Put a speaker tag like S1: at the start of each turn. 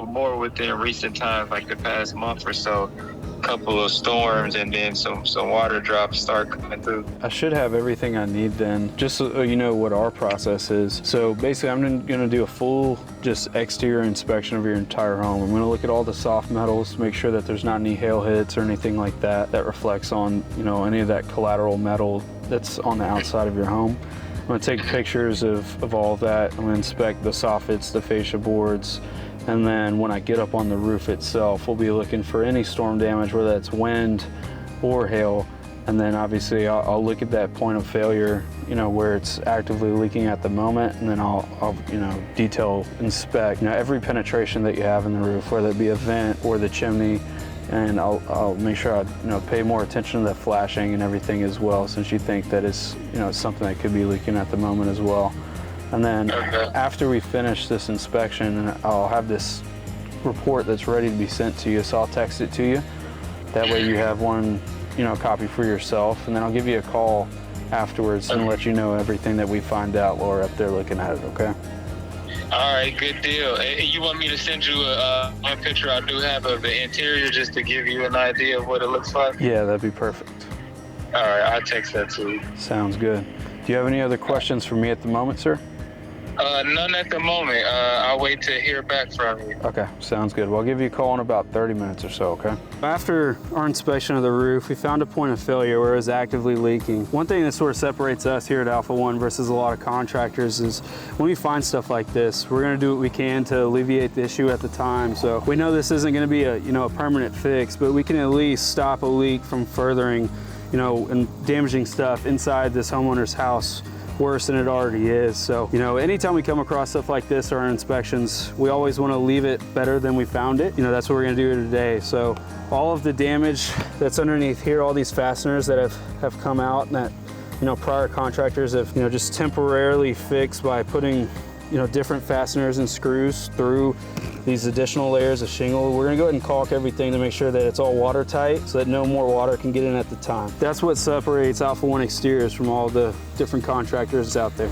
S1: more within recent times, like the past month or so. Couple of storms and then some water drops start coming through.
S2: I should have everything I need then, just so you know what our process is. So basically I'm gonna do a full just exterior inspection of your entire home. I'm gonna look at all the soft metals, make sure that there's not any hail hits or anything like that that reflects on, you know, any of that collateral metal that's on the outside of your home. I'm gonna take pictures of all of that. I'm gonna inspect the soffits, the fascia boards, and then when I get up on the roof itself, we'll be looking for any storm damage, whether that's wind or hail. And then obviously I'll look at that point of failure, you know, where it's actively leaking at the moment, and then I'll you know, detail inspect, you know, every penetration that you have in the roof, whether it be a vent or the chimney. And I'll make sure I, you know, pay more attention to the flashing and everything as well, since you think that it's, you know, something that could be leaking at the moment as well. And then after we finish this inspection, I'll have this report that's ready to be sent to you. So I'll text it to you. That way you have one, you know, copy for yourself. And then I'll give you a call afterwards and let you know everything that we find out while we're up there looking at it, okay?
S1: All right, good deal. Hey, you want me to send you a picture I do have of the interior just to give you an idea of what it looks like?
S2: Yeah, that'd be perfect.
S1: All right, I'll text that to you.
S2: Sounds good. Do you have any other questions for me at the moment, sir?
S1: None at the moment. I'll wait to hear back from you.
S2: Okay, sounds good. Well, I'll give you a call in about 30 minutes or so, okay? After our inspection of the roof, we found a point of failure where it was actively leaking. One thing that sort of separates us here at AlphaOne versus a lot of contractors is when we find stuff like this, we're gonna do what we can to alleviate the issue at the time. So we know this isn't gonna be a, you know, a permanent fix, but we can at least stop a leak from furthering, you know, and damaging stuff inside this homeowner's house worse than it already is. So, you know, anytime we come across stuff like this or our inspections, we always want to leave it better than we found it. You know, that's what we're going to do today. So all of the damage that's underneath here, all these fasteners that have come out and that, you know, prior contractors have, you know, just temporarily fixed by putting, you know, different fasteners and screws through these additional layers of shingle. We're gonna go ahead and caulk everything to make sure that it's all watertight so that no more water can get in at the time. That's what separates AlphaOne Exteriors from all the different contractors out there.